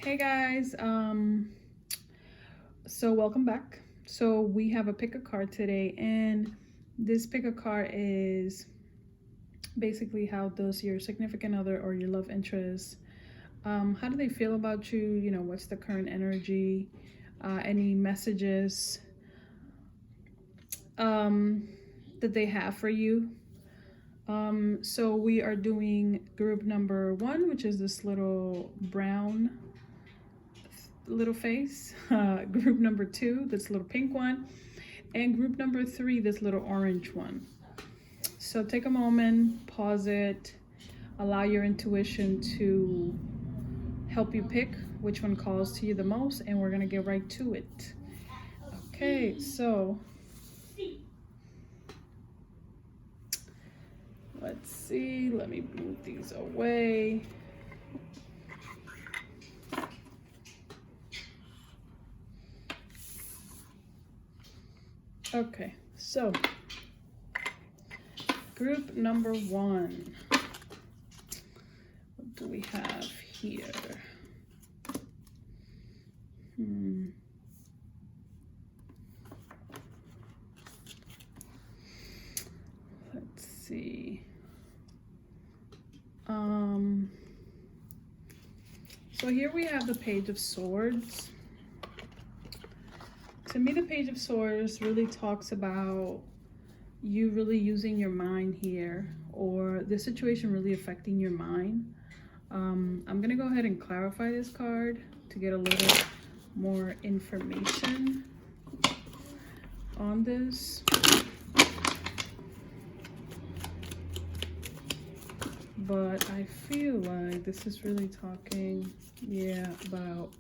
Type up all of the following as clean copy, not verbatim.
Hey guys, so welcome back. So we have a pick a card today, and this pick a card is basically how does your significant other or your love interest, how do they feel about you? You know, what's the current energy, any messages that they have for you. So we are doing group number 1, which is this little brown little face, group number 2, this little pink one, and group number 3, this little orange one. So take a moment, pause it, allow your intuition to help you pick which one calls to you the most, and we're gonna get right to it. Okay, so let's see, let me move these away. Okay, so group number 1. What do we have here? Let's see. So here we have the Page of Swords. To me, the Page of Swords really talks about you really using your mind here, or the situation really affecting your mind. I'm gonna go ahead and clarify this card to get a little more information on this. But I feel like this is really talking, about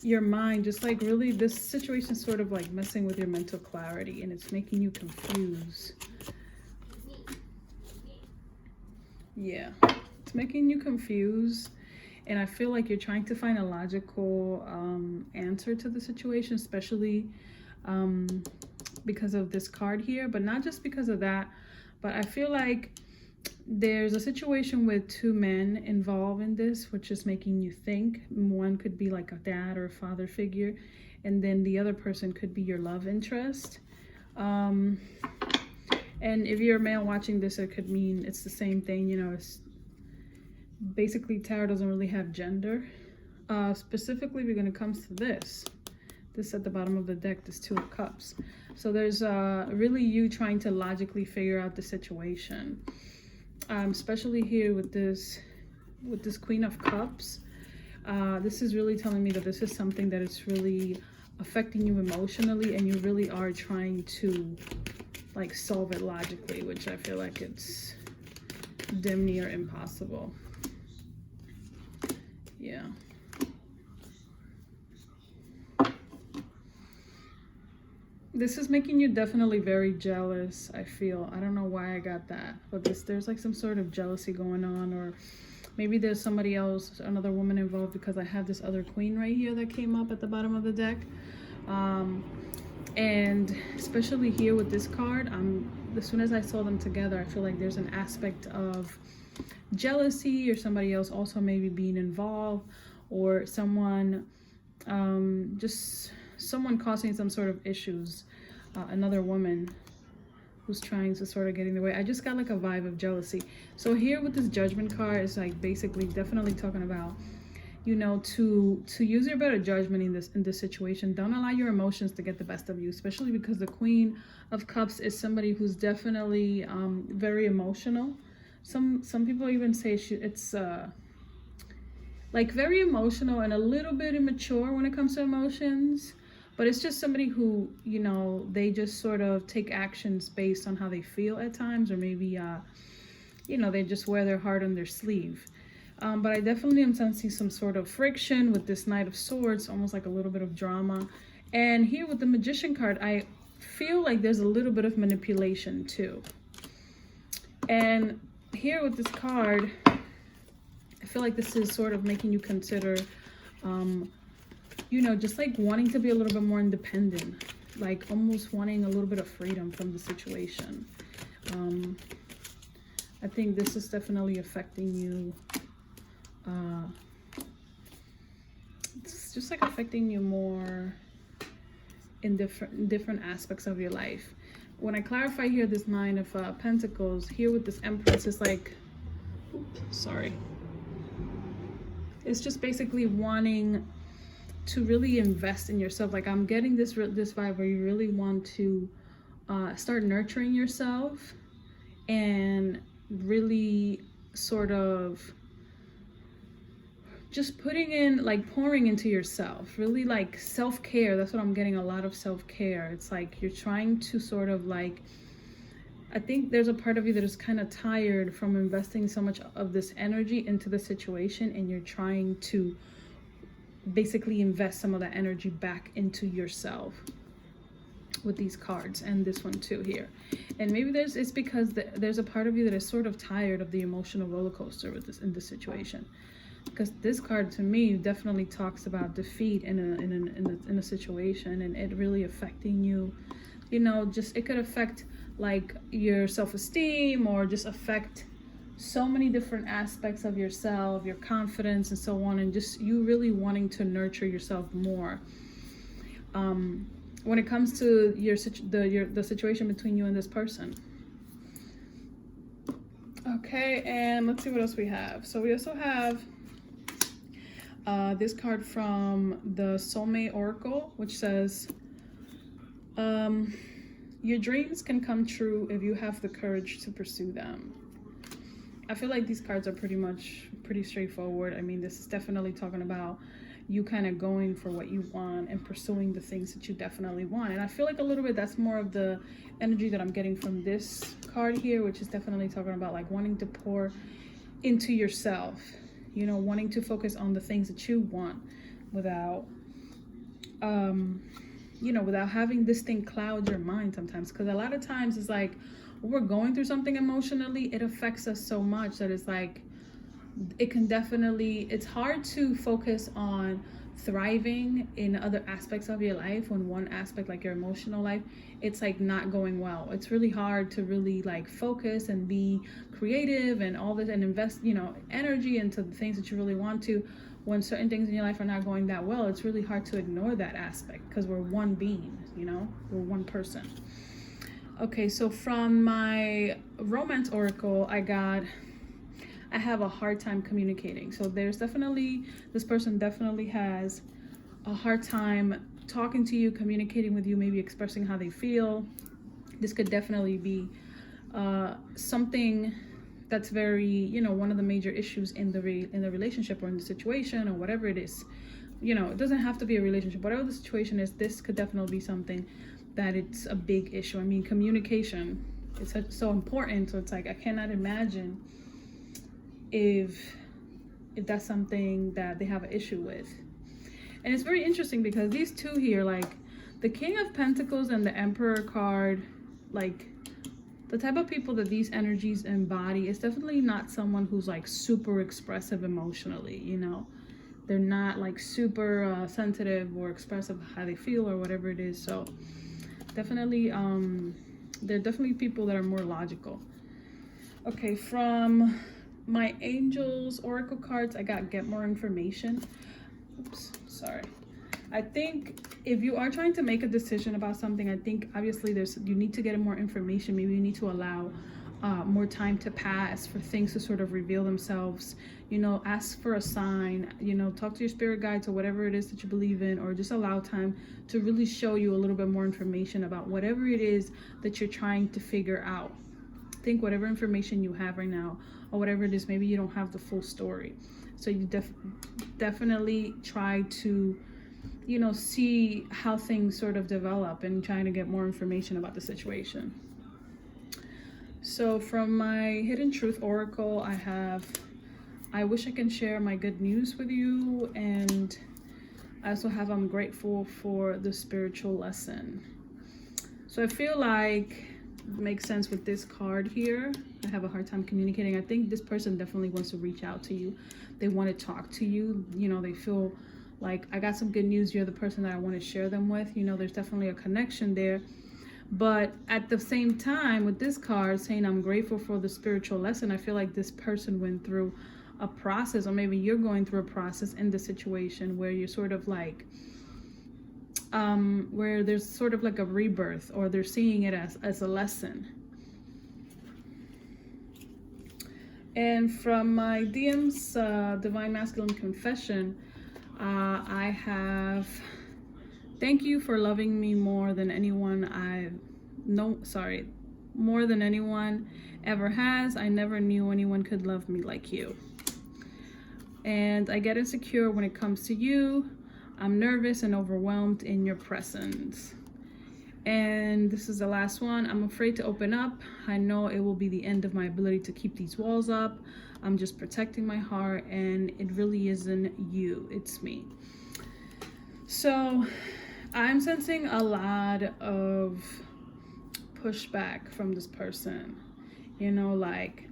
your mind, just like really this situation is sort of like messing with your mental clarity, and it's making you confused. Yeah, it's making you confused, and I feel like you're trying to find a logical answer to the situation, especially because of this card here, but not just because of that, but I feel like there's a situation with 2 men involved in this, which is making you think. One could be like a dad or a father figure, and then the other person could be your love interest. And if you're a male watching this, it could mean it's the same thing. You know, it's basically tarot doesn't really have gender. Specifically, when it comes to this at the bottom of the deck, this 2 of Cups. So there's really you trying to logically figure out the situation. Especially here with this Queen of Cups. This is really telling me that this is something that is really affecting you emotionally, and you really are trying to like solve it logically, which I feel like it's damn near impossible. Yeah. This is making you definitely very jealous, I feel. I don't know why I got that, but there's like some sort of jealousy going on, or maybe there's somebody else, another woman involved, because I have this other queen right here that came up at the bottom of the deck. And especially here with this card, as soon as I saw them together, I feel like there's an aspect of jealousy, or somebody else also maybe being involved, or someone just someone causing some sort of issues, another woman who's trying to sort of get in the way. I just got like a vibe of jealousy. So here with this Judgment card, it's like basically definitely talking about, you know, to use your better judgment in this situation. Don't allow your emotions to get the best of you, especially because the Queen of Cups is somebody who's definitely very emotional. Some people even say it's like very emotional and a little bit immature when it comes to emotions. But it's just somebody who, you know, they just sort of take actions based on how they feel at times, or maybe, you know, they just wear their heart on their sleeve. But I definitely am sensing some sort of friction with this Knight of Swords, almost like a little bit of drama. And here with the Magician card, I feel like there's a little bit of manipulation too. And here with this card, I feel like this is sort of making you consider, you know, just like wanting to be a little bit more independent, like almost wanting a little bit of freedom from the situation. I think this is definitely affecting you It's just like affecting you more in different aspects of your life. When I clarify here this Nine of Pentacles here with this Empress, is like, oops, sorry, it's just basically wanting to really invest in yourself. Like I'm getting this vibe where you really want to start nurturing yourself and really sort of just putting in, like pouring into yourself, really like self-care. That's what I'm getting, a lot of self-care. It's like you're trying to sort of like, I think there's a part of you that is kind of tired from investing so much of this energy into the situation, and you're trying to basically invest some of that energy back into yourself with these cards, and this one too here. And maybe it's because there's a part of you that is sort of tired of the emotional roller coaster with this in this situation, because this card to me definitely talks about defeat in a situation, and it really affecting you, you know. Just it could affect like your self-esteem, or just affect so many different aspects of yourself, your confidence and so on, and just you really wanting to nurture yourself more. When it comes to the situation between you and this person. Okay, and let's see what else we have. So we also have this card from the Soulmate Oracle, which says, your dreams can come true if you have the courage to pursue them. I feel like these cards are pretty straightforward. I mean, this is definitely talking about you kind of going for what you want and pursuing the things that you definitely want. And I feel like a little bit that's more of the energy that I'm getting from this card here, which is definitely talking about like wanting to pour into yourself, you know, wanting to focus on the things that you want without you know, without having this thing cloud your mind sometimes. Because a lot of times it's like when we're going through something emotionally, it affects us so much that it's like it can definitely, it's hard to focus on thriving in other aspects of your life when one aspect, like your emotional life, it's like not going well. It's really hard to really like focus and be creative and all this and invest, you know, energy into the things that you really want to. When certain things in your life are not going that well, it's really hard to ignore that aspect, because we're one being, you know, we're one person. Okay, so from my romance oracle, I have a hard time communicating. So there's definitely, this person definitely has a hard time talking to you, communicating with you, maybe expressing how they feel. This could definitely be something that's very, you know, one of the major issues in the relationship or in the situation or whatever it is. You know, it doesn't have to be a relationship. Whatever the situation is, this could definitely be something that it's a big issue. I mean, communication is so important. So it's like, I cannot imagine if that's something that they have an issue with. And it's very interesting because these two here, like the King of Pentacles and the Emperor card, like the type of people that these energies embody is definitely not someone who's like super expressive emotionally, you know. They're not like super sensitive or expressive how they feel or whatever it is. So definitely they're definitely people that are more logical. Okay, from my angels oracle cards, I got get more information. Oops, sorry. I think if you are trying to make a decision about something, I think obviously you need to get more information. Maybe you need to allow more time to pass for things to sort of reveal themselves. You know, ask for a sign, you know, talk to your spirit guides or whatever it is that you believe in, or just allow time to really show you a little bit more information about whatever it is that you're trying to figure out. I think whatever information you have right now or whatever it is, maybe you don't have the full story. So you definitely try to, you know, see how things sort of develop and trying to get more information about the situation. So from my Hidden Truth Oracle, I have, I wish I can share my good news with you. And I also have, I'm grateful for the spiritual lesson. So I feel like it makes sense with this card here. I have a hard time communicating. I think this person definitely wants to reach out to you. They want to talk to you. You know, they feel like, I got some good news. You're the person that I want to share them with. You know, there's definitely a connection there. But at the same time, with this card saying I'm grateful for the spiritual lesson, I feel like this person went through a process, or maybe you're going through a process in the situation where you're sort of like where there's sort of like a rebirth, or they're seeing it as a lesson. And from my DM's Divine Masculine Confession, I have, thank you for loving me more than anyone more than anyone ever has. I never knew anyone could love me like you. And I get insecure when it comes to you. I'm nervous and overwhelmed in your presence. And this is the last one. I'm afraid to open up. I know it will be the end of my ability to keep these walls up. I'm just protecting my heart, and it really isn't you, it's me. So I'm sensing a lot of pushback from this person. You know, like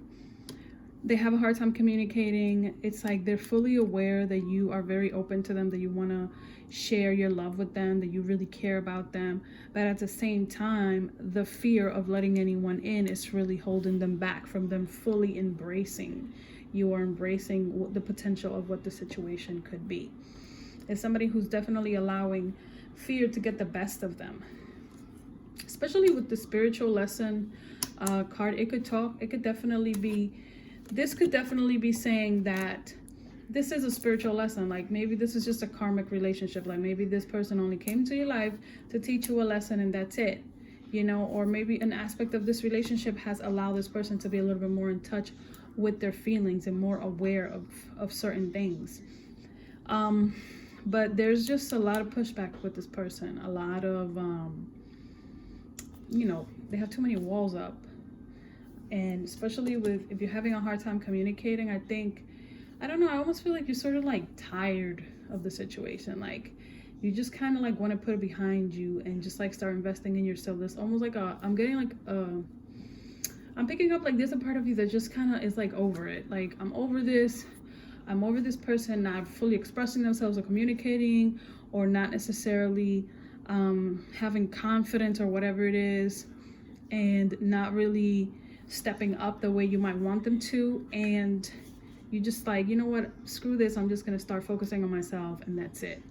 they have a hard time communicating. It's like they're fully aware that you are very open to them, that you want to share your love with them, that you really care about them. But at the same time, the fear of letting anyone in is really holding them back from them fully embracing you, or embracing the potential of what the situation could be. It's somebody who's definitely allowing fear to get the best of them. Especially with the spiritual lesson card, it could definitely be, this could definitely be saying that this is a spiritual lesson. Like maybe this is just a karmic relationship. Like maybe this person only came to your life to teach you a lesson and that's it, you know, or maybe an aspect of this relationship has allowed this person to be a little bit more in touch with their feelings and more aware of certain things. But there's just a lot of pushback with this person. A lot of, you know, they have too many walls up. And especially if you're having a hard time communicating, I think, I don't know, I almost feel like you're sort of like tired of the situation. Like you just kind of like want to put it behind you and just like start investing in yourself. There's almost like I'm picking up like there's a part of you that just kind of is like over it. Like I'm over this person not fully expressing themselves or communicating, or not necessarily having confidence or whatever it is, and not really stepping up the way you might want them to. And you just like, you know what, screw this, I'm just gonna start focusing on myself, and that's it.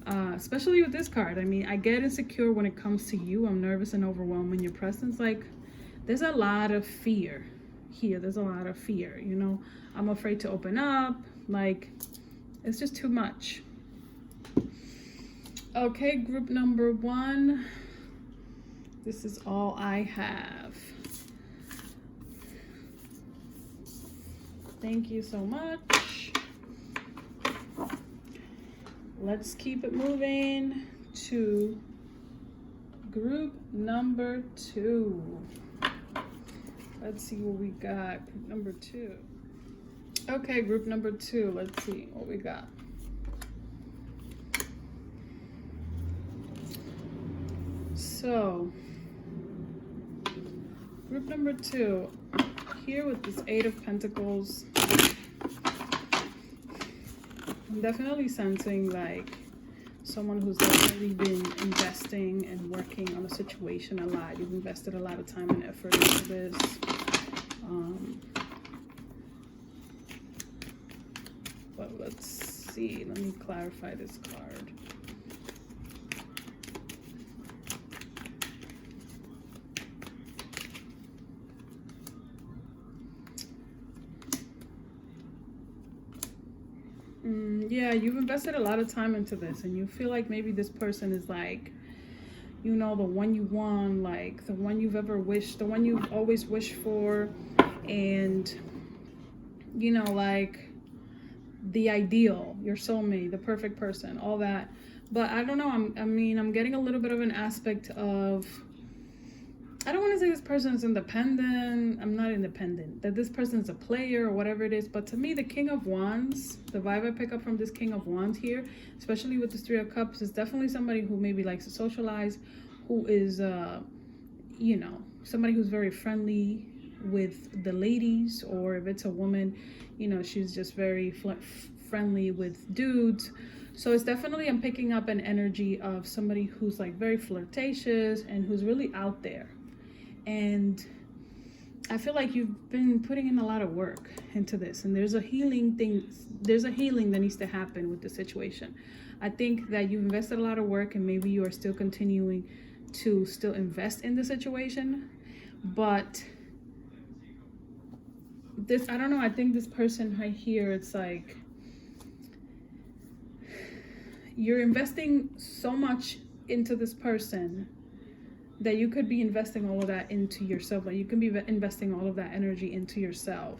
Especially with this card, I mean, I get insecure when it comes to you. I'm nervous and overwhelmed in your presence. Like there's a lot of fear here. There's a lot of fear, you know. I'm afraid to open up. Like it's just too much. Okay, group number 1. This is all I have. Thank you so much. Let's keep it moving to group number 2. Let's see what we got. Group number 2. Okay, group number 2. Let's see what we got. So, group number 2. Here with this 8 of Pentacles, I'm definitely sensing like someone who's definitely been investing and working on a situation a lot. You've invested a lot of time and effort into this. But let's see. Let me clarify this card. Yeah, you've invested a lot of time into this, and you feel like maybe this person is like, you know, the one you want, like the one you've ever wished, the one you've always wished for, and you know, like the ideal, your soulmate, the perfect person, all that. But I don't know, I'm getting a little bit of an aspect of, I don't want to say this person is independent. I'm not independent. That this person is a player or whatever it is. But to me, the King of Wands, the vibe I pick up from this King of Wands here, especially with this 3 of Cups, is definitely somebody who maybe likes to socialize, who is, you know, somebody who's very friendly with the ladies, or if it's a woman, you know, she's just very friendly with dudes. So it's definitely, I'm picking up an energy of somebody who's like very flirtatious and who's really out there. And I feel like you've been putting in a lot of work into this, and there's a healing that needs to happen with the situation. I think that you've invested a lot of work, and maybe you are still continuing to still invest in the situation. But this, I don't know, I think this person right here, it's like you're investing so much into this person that you could be investing all of that into yourself. Like you can be investing all of that energy into yourself,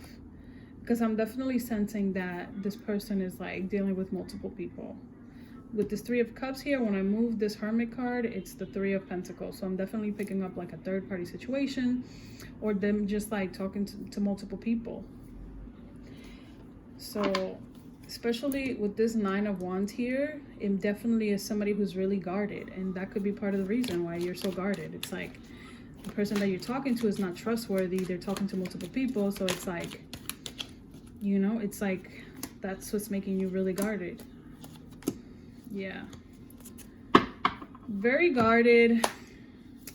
because I'm definitely sensing that this person is like dealing with multiple people. With this Three of Cups here, when I move this Hermit card, it's the Three of Pentacles. So I'm definitely picking up like a third party situation, or them just like talking to multiple people. So especially with this Nine of Wands here, it definitely is somebody who's really guarded, and that could be part of the reason why you're so guarded. It's like the person that you're talking to is not trustworthy. They're talking to multiple people, so it's like, you know, it's like that's what's making you really guarded. Yeah, very guarded.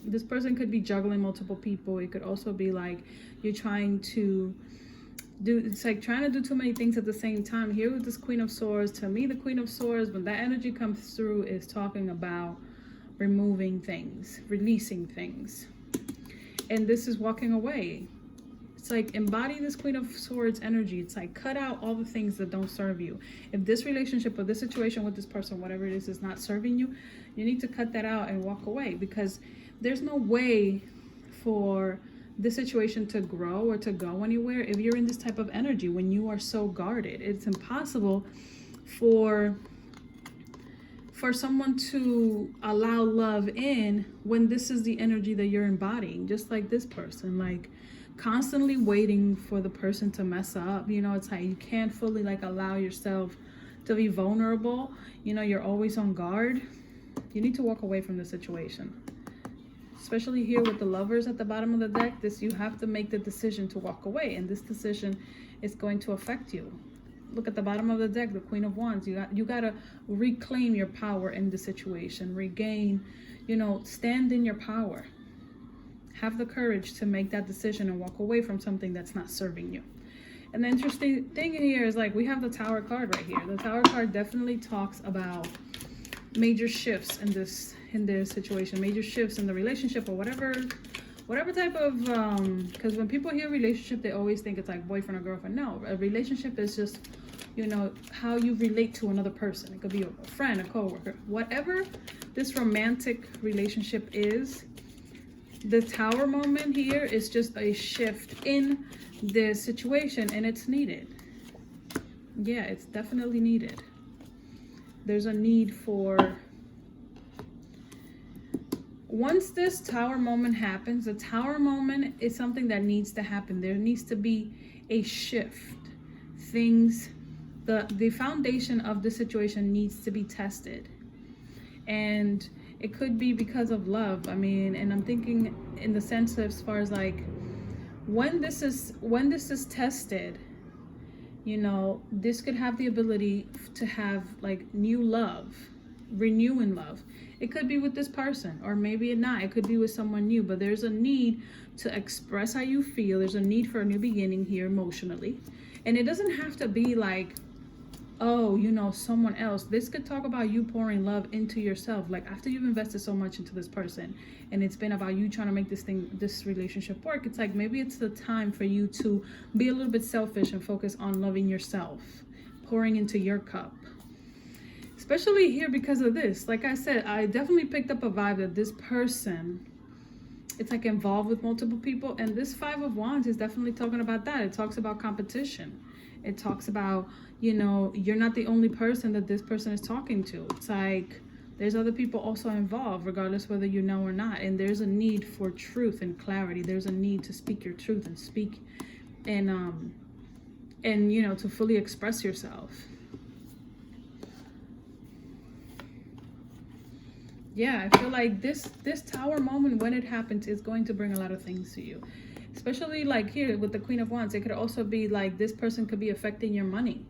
This person could be juggling multiple people. It could also be like you're trying to it's like trying to do too many things at the same time. Here with this Queen of Swords, to me the Queen of Swords, when that energy comes through, is talking about removing things, releasing things, and this is walking away. It's like embody this Queen of Swords energy. It's like cut out all the things that don't serve you. If this relationship or this situation with this person, whatever it is not serving you, you need to cut that out and walk away, because there's no way for this situation to grow or to go anywhere if you're in this type of energy. When you are so guarded, it's impossible for someone to allow love in when this is the energy that you're embodying. Just like this person, like constantly waiting for the person to mess up. You know, it's like you can't fully like allow yourself to be vulnerable. You know, you're always on guard. You need to walk away from the situation. Especially here with the Lovers at the bottom of the deck, you have to make the decision to walk away, and this decision is going to affect you. Look at the bottom of the deck, the Queen of Wands. You gotta reclaim your power in the situation, regain, you know, stand in your power. Have the courage to make that decision and walk away from something that's not serving you. And the interesting thing here is like we have the Tower card right here. The Tower card definitely talks about major shifts in this situation, major shifts in the relationship, or whatever type of because when people hear relationship, they always think it's like boyfriend or girlfriend. No, a relationship is just, you know, how you relate to another person. It could be a friend, a coworker, whatever this romantic relationship is. The Tower moment here is just a shift in this situation, and it's needed. Yeah, it's definitely needed. There's a need for, once this Tower moment happens, the Tower moment is something that needs to happen. There needs to be a shift. Things, the foundation of the situation needs to be tested. And it could be because of love. I mean, and I'm thinking in the sense of, as far as like, when this is tested, you know, this could have the ability to have like new love, renewing love. It could be with this person, or maybe not. It could be with someone new, but there's a need to express how you feel. There's a need for a new beginning here emotionally. And it doesn't have to be like, oh, you know, someone else. This could talk about you pouring love into yourself. Like after you've invested so much into this person, and it's been about you trying to make this relationship work, it's like maybe it's the time for you to be a little bit selfish and focus on loving yourself, pouring into your cup. Especially here because of this. Like I said, I definitely picked up a vibe that this person, it's like involved with multiple people. And this Five of Wands is definitely talking about that. It talks about competition. It talks about, you know, you're not the only person that this person is talking to. It's like there's other people also involved, regardless whether you know or not. And there's a need for truth and clarity. There's a need to speak your truth and speak and you know, to fully express yourself. Yeah, I feel like this Tower moment, when it happens, is going to bring a lot of things to you. Especially like here with the Queen of Wands, it could also be like this person could be affecting your money.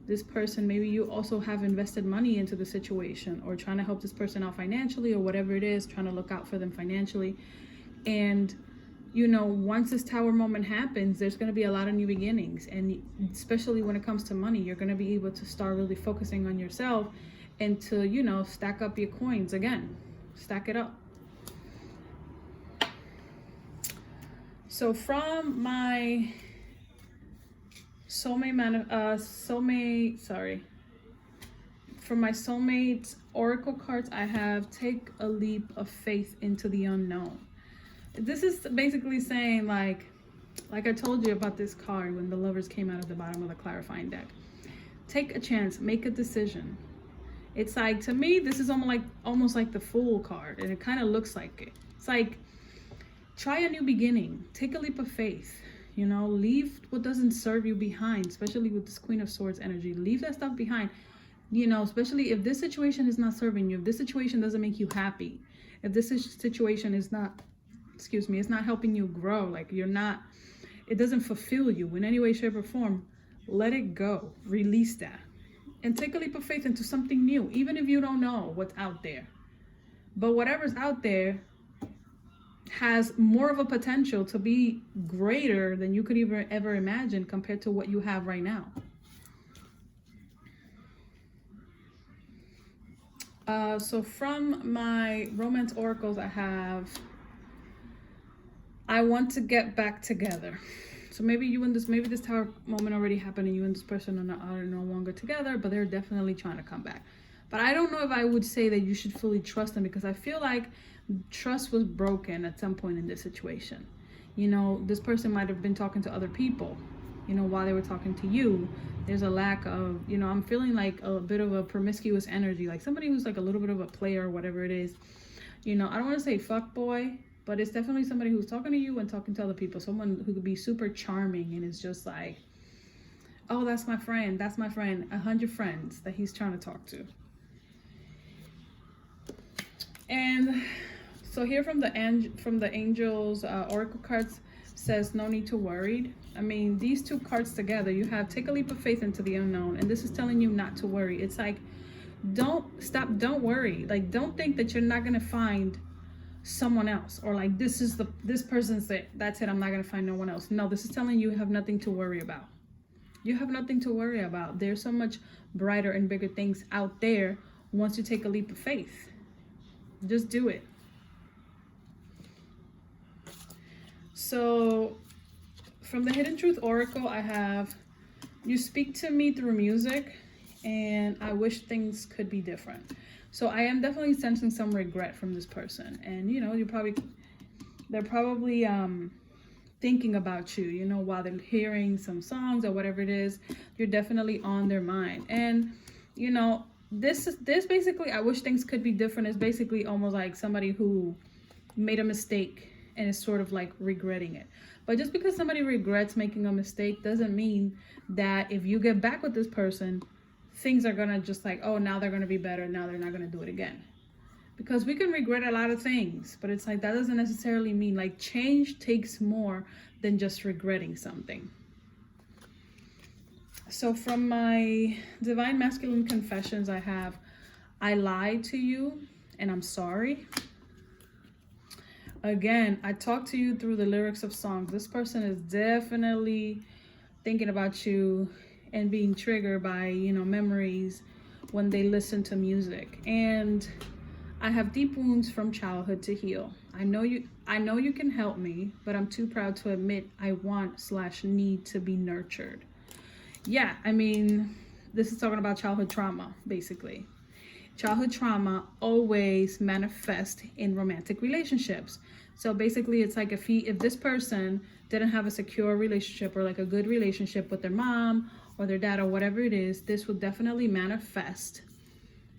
This person, maybe you also have invested money into the situation, or trying to help this person out financially, or whatever it is, trying to look out for them financially. And once this tower moment happens, there's going to be a lot of new beginnings. And especially when it comes to money, you're going to be able to start really focusing on yourself and to, stack up your coins again. Stack it up. So from my from my soulmate oracle cards, I have take a leap of faith into the unknown. This is basically saying like I told you about this card when the lovers came out of the bottom of the clarifying deck. Take a chance, make a decision. It's like, to me, this is almost like the Fool card, and it kind of looks like it. It's like, try a new beginning, take a leap of faith, leave what doesn't serve you behind, especially with this Queen of Swords energy. Leave that stuff behind, especially if this situation is not serving you, if this situation doesn't make you happy, if this situation is not, it's not helping you grow, like it doesn't fulfill you in any way, shape, or form, let it go, release that, and take a leap of faith into something new, even if you don't know what's out there. But whatever's out there has more of a potential to be greater than you could ever imagine compared to what you have right now. So from my romance oracles, I want to get back together. So maybe this tower moment already happened and you and this person are no longer together, but they're definitely trying to come back. But I don't know if I would say that you should fully trust them, because I feel like trust was broken at some point in this situation. This person might have been talking to other people, while they were talking to you. There's a lack of, I'm feeling like a bit of a promiscuous energy, like somebody who's like a little bit of a player or whatever it is. I don't want to say fuck boy, but it's definitely somebody who's talking to you and talking to other people. Someone who could be super charming and is just like, oh, that's my friend, 100 friends that he's trying to talk to. And so here from the angels oracle cards says no need to worry. I mean, these two cards together, you have take a leap of faith into the unknown, and this is telling you not to worry. It's like, don't worry. Like, don't think that you're not gonna find someone else, or like this person's it, that's it, I'm not gonna find no one else. No, this is telling you have nothing to worry about. You have nothing to worry about. There's so much brighter and bigger things out there once you take a leap of faith. Just do it. So from the Hidden Truth Oracle, I have, you speak to me through music and I wish things could be different. So I am definitely sensing some regret from this person. And they're probably thinking about you, while they're hearing some songs or whatever it is. You're definitely on their mind. And this basically, I wish things could be different, is basically almost like somebody who made a mistake and is sort of like regretting it. But just because somebody regrets making a mistake doesn't mean that if you get back with this person, things are gonna just like, oh, now they're gonna be better, now they're not gonna do it again. Because we can regret a lot of things, but it's like, that doesn't necessarily mean, like, change takes more than just regretting something. So from my Divine Masculine Confessions, I have, I lied to you and I'm sorry. Again, I talked to you through the lyrics of songs. This person is definitely thinking about you and being triggered by, memories when they listen to music. And I have deep wounds from childhood to heal. I know you can help me, but I'm too proud to admit I want/need to be nurtured. Yeah, I mean, this is talking about childhood trauma, basically. Childhood trauma always manifests in romantic relationships. So basically, it's like if this person didn't have a secure relationship or like a good relationship with their mom or their dad or whatever it is, this would definitely manifest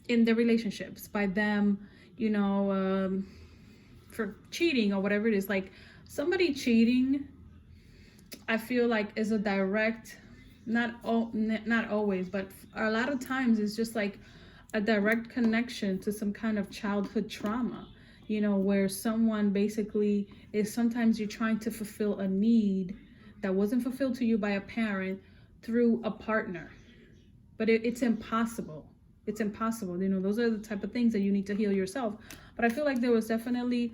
in their relationships by them, for cheating or whatever it is. Like, somebody cheating, I feel like is a direct, not always, but a lot of times it's just like a direct connection to some kind of childhood trauma, where someone basically is, sometimes you're trying to fulfill a need that wasn't fulfilled to you by a parent through a partner, but it's impossible. It's impossible. Those are the type of things that you need to heal yourself. But I feel like there was definitely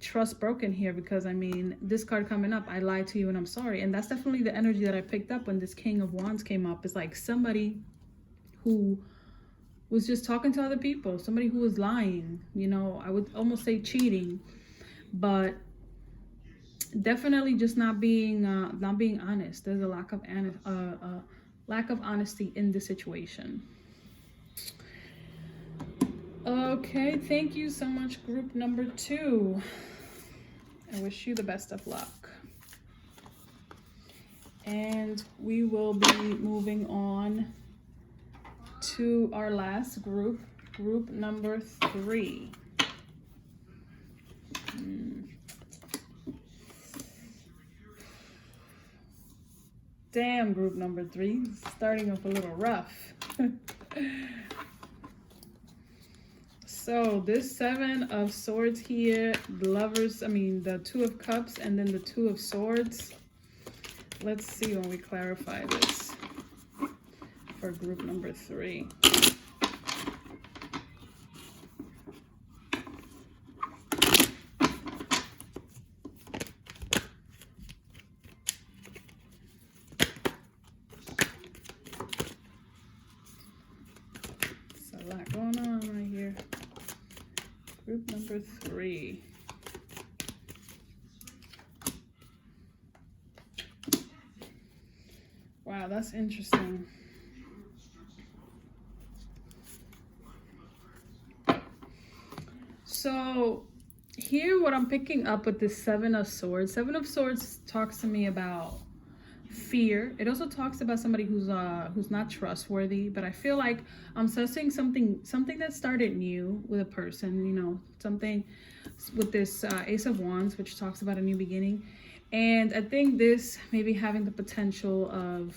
trust broken here, because I mean, this card coming up, I lied to you and I'm sorry. And that's definitely the energy that I picked up when this King of Wands came up. It's like somebody who was just talking to other people, somebody who was lying, you know, I would almost say cheating, but definitely just not being honest. There's a lack of honesty in the situation. Okay, thank you so much, group number 2. I wish you the best of luck. And we will be moving on to our last group, group number 3. Damn, group number 3, starting off a little rough. So this 7 of Swords here, the 2 of Cups, and then the 2 of Swords. Let's see when we clarify this for group number 3. There's a lot going on right here. Group number 3. Wow, that's interesting. So here, what I'm picking up with this 7 of Swords. 7 of Swords talks to me about fear. It also talks about somebody who's not trustworthy, but I feel like I'm sensing something that started new with a person, you know, something with this Ace of Wands, which talks about a new beginning. And I think this maybe having the potential of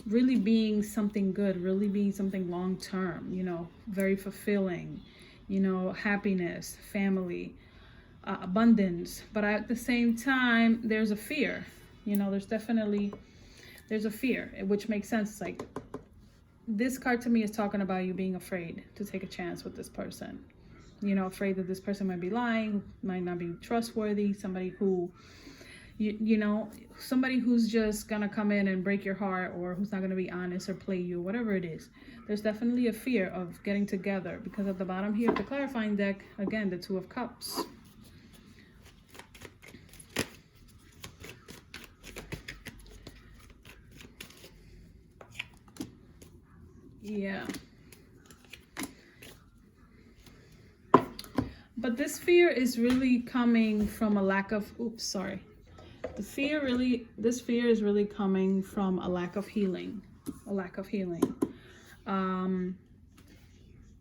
really being something good, really being something long-term, you know, very fulfilling, you know, happiness, family, abundance. But at the same time, there's a fear, you know, there's a fear, which makes sense. It's like this card to me is talking about you being afraid to take a chance with this person, you know, afraid that this person might be lying, might not be trustworthy, somebody who you know, somebody who's just gonna come in and break your heart, or who's not gonna be honest or play you, whatever it is. There's definitely a fear of getting together, because at the bottom here, the clarifying deck, again, the 2 of Cups. Yeah. But this fear is really coming from a lack of, this fear is really coming from a lack of healing,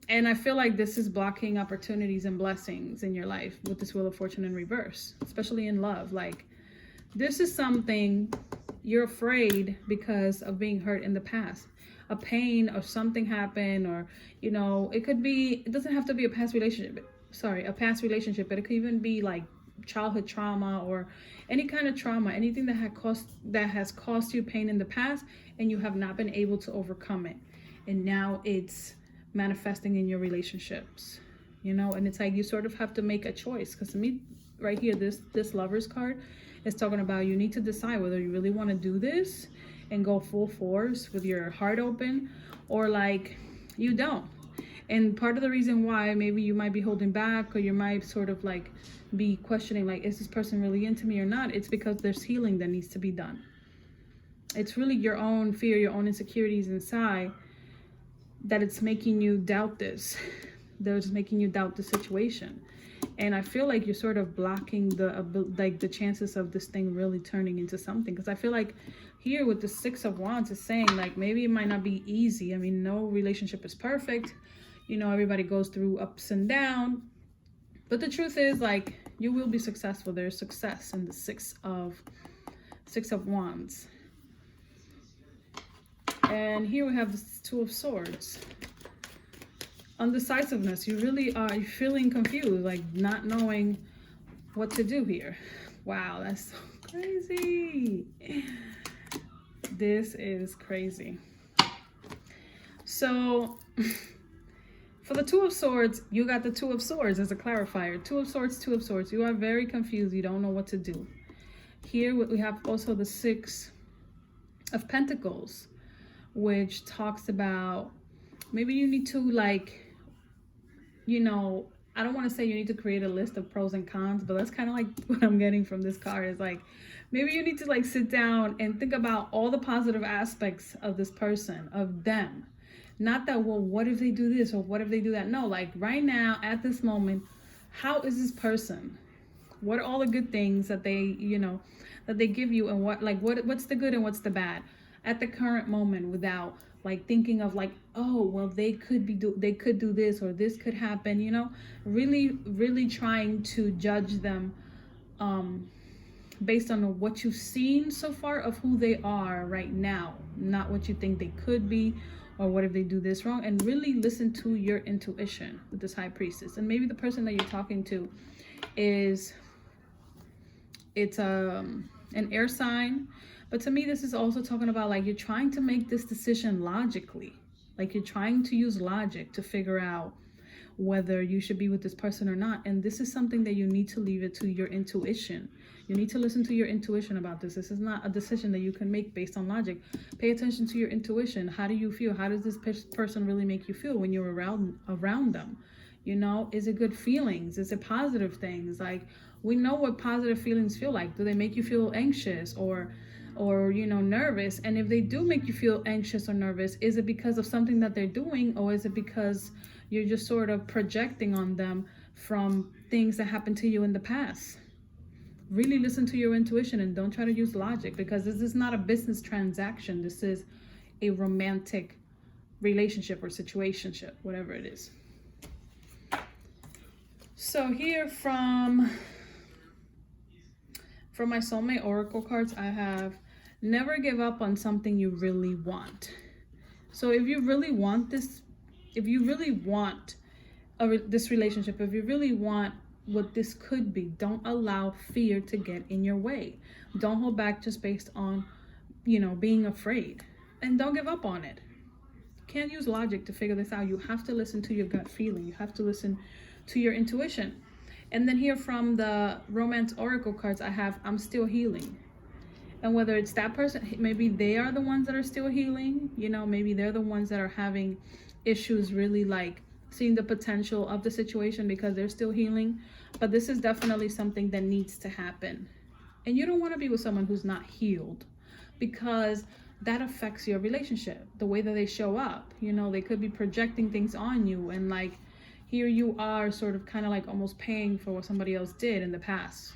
and I feel like this is blocking opportunities and blessings in your life with this Wheel of Fortune in reverse, especially in love. Like, this is something you're afraid because of being hurt in the past, a pain or something happened, or, you know, it doesn't have to be a past relationship, but it could even be like childhood trauma or any kind of trauma, anything that has caused you pain in the past, and you have not been able to overcome it, and now it's manifesting in your relationships, you know. And it's like you sort of have to make a choice, because to me right here, this Lovers card is talking about you need to decide whether you really want to do this and go full force with your heart open, or like you don't. And part of the reason why maybe you might be holding back, or you might sort of like be questioning, like, is this person really into me or not? It's because there's healing that needs to be done. It's really your own fear, your own insecurities inside that it's making you doubt this. That's making you doubt the situation. And I feel like you're sort of blocking the chances of this thing really turning into something. Because I feel like here with the 6 of Wands is saying, like, maybe it might not be easy. I mean, no relationship is perfect. You know, everybody goes through ups and downs. But the truth is, like, you will be successful. There's success in the 6 of Wands. And here we have the 2 of Swords. Undecisiveness. You really are feeling confused, like not knowing what to do here. Wow, that's so crazy. This is crazy. So For the Two of Swords, you got the Two of Swords as a clarifier. Two of Swords, Two of Swords. You are very confused. You don't know what to do. Here we have also the Six of Pentacles, which talks about maybe you need to, like, you know, I don't want to say you need to create a list of pros and cons, but that's kind of like what I'm getting from this card is like, maybe you need to like sit down and think about all the positive aspects of this person, of them. Not that, well, what if they do this or what if they do that? No, like right now at this moment, how is this person? What are all the good things that they, you know, that they give you, and what's the good and what's the bad at the current moment, without like thinking of like, oh, well, they could do this or this could happen, you know, really trying to judge them based on what you've seen so far of who they are right now, not what you think they could be, or what if they do this wrong, and really listen to your intuition with this High Priestess. And maybe the person that you're talking to it's an air sign. But to me, this is also talking about like you're trying to make this decision logically. Like you're trying to use logic to figure out whether you should be with this person or not. And this is something that you need to leave it to your intuition. You need to listen to your intuition about this. This is not a decision that you can make based on logic. Pay attention to your intuition. How do you feel? How does this person really make you feel when you're around them? You know, is it good feelings? Is it positive things? Like, we know what positive feelings feel like. Do they make you feel anxious or you know, nervous? And if they do make you feel anxious or nervous, is it because of something that they're doing, or is it because you're just sort of projecting on them from things that happened to you in the past? Really listen to your intuition and don't try to use logic, because this is not a business transaction. This is a romantic relationship or situationship, whatever it is. So here from my soulmate oracle cards, I have never give up on something you really want. So if you really want this, if you really want this relationship, if you really want what this could be, don't allow fear to get in your way. Don't hold back just based on, you know, being afraid, and don't give up on it. You can't use logic to figure this out. You have to listen to your gut feeling. You have to listen to your intuition. And then here from the romance oracle cards, I have I'm still healing. And whether it's that person, maybe they are the ones that are still healing, you know, maybe they're the ones that are having issues, really like seeing the potential of the situation because they're still healing. But this is definitely something that needs to happen. And you don't want to be with someone who's not healed, because that affects your relationship, the way that they show up. You know, they could be projecting things on you, and like, here you are sort of kind of like almost paying for what somebody else did in the past.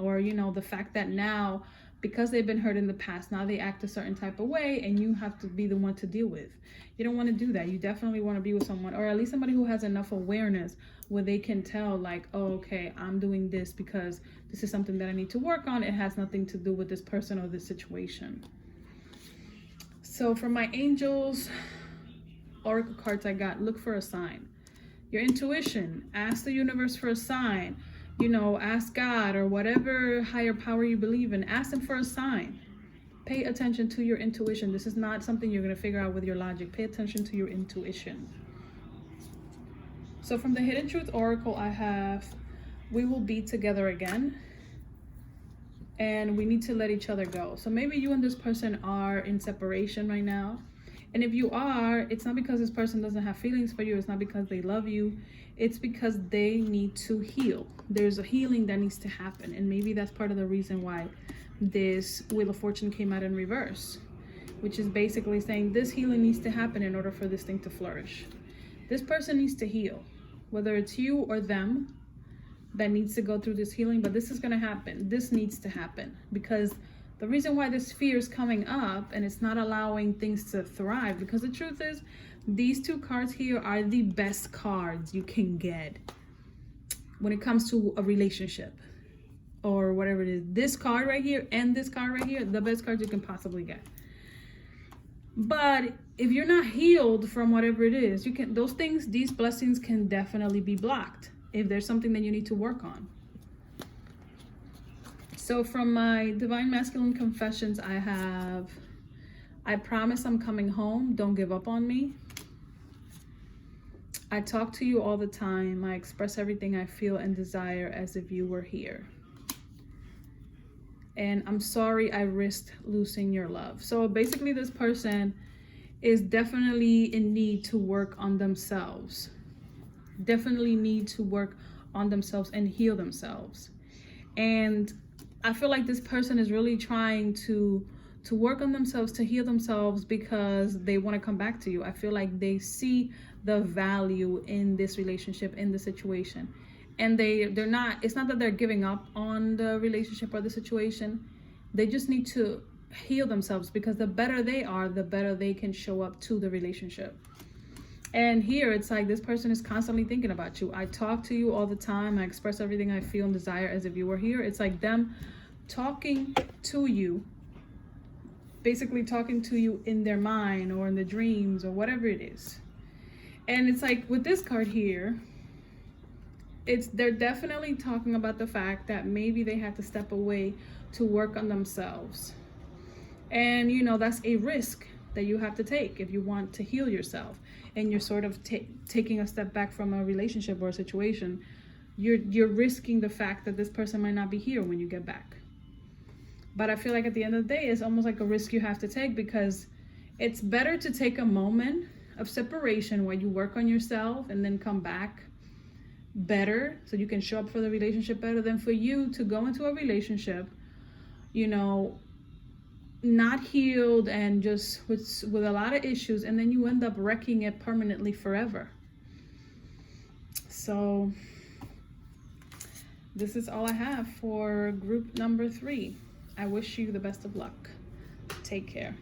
Or, you know, the fact that now, because they've been hurt in the past, now they act a certain type of way and you have to be the one to deal with. You don't want to do that. You definitely want to be with someone, or at least somebody who has enough awareness where they can tell like, oh, okay, I'm doing this because this is something that I need to work on. It has nothing to do with this person or this situation. So for my angels oracle cards, I got look for a sign. Your intuition, ask the universe for a sign, you know, ask God or whatever higher power you believe in, ask them for a sign. Pay attention to your intuition. This is not something you're going to figure out with your logic. Pay attention to your intuition. So from the Hidden Truth Oracle, I have, we will be together again. And we need to let each other go. So maybe you and this person are in separation right now. And if you are, it's not because this person doesn't have feelings for you. It's not because they love you. It's because they need to heal. There's a healing that needs to happen. And maybe that's part of the reason why this Wheel of Fortune came out in reverse, which is basically saying this healing needs to happen in order for this thing to flourish. This person needs to heal, whether it's you or them that needs to go through this healing, but this is going to happen. This needs to happen, because the reason why this fear is coming up and it's not allowing things to thrive, because the truth is these two cards here are the best cards you can get when it comes to a relationship or whatever it is. This card right here and this card right here, the best cards you can possibly get. But if you're not healed from whatever it is, you can, those things, these blessings can definitely be blocked if there's something that you need to work on. So from my Divine Masculine Confessions, I have, I promise I'm coming home. Don't give up on me. I talk to you all the time. I express everything I feel and desire as if you were here. And I'm sorry I risked losing your love. So basically this person is definitely in need to work on themselves. Definitely need to work on themselves and heal themselves. And I feel like this person is really trying to work on themselves, to heal themselves, because they want to come back to you. I feel like they see the value in this relationship, in the situation. And they're not, it's not that they're giving up on the relationship or the situation. They just need to heal themselves, because the better they are, the better they can show up to the relationship. And here it's like this person is constantly thinking about you. I talk to you all the time. I express everything I feel and desire as if you were here. It's like them talking to you, basically talking to you in their mind or in the dreams or whatever it is. And it's like with this card here, they're definitely talking about the fact that maybe they had to step away to work on themselves. And you know, that's a risk that you have to take if you want to heal yourself, and you're sort of taking a step back from a relationship or a situation. You're risking the fact that this person might not be here when you get back. But I feel like at the end of the day, it's almost like a risk you have to take, because it's better to take a moment of separation where you work on yourself and then come back better so you can show up for the relationship better, than for you to go into a relationship, you know, not healed and just with a lot of issues, and then you end up wrecking it permanently forever. So this is all I have for group number 3. I wish you the best of luck. Take care.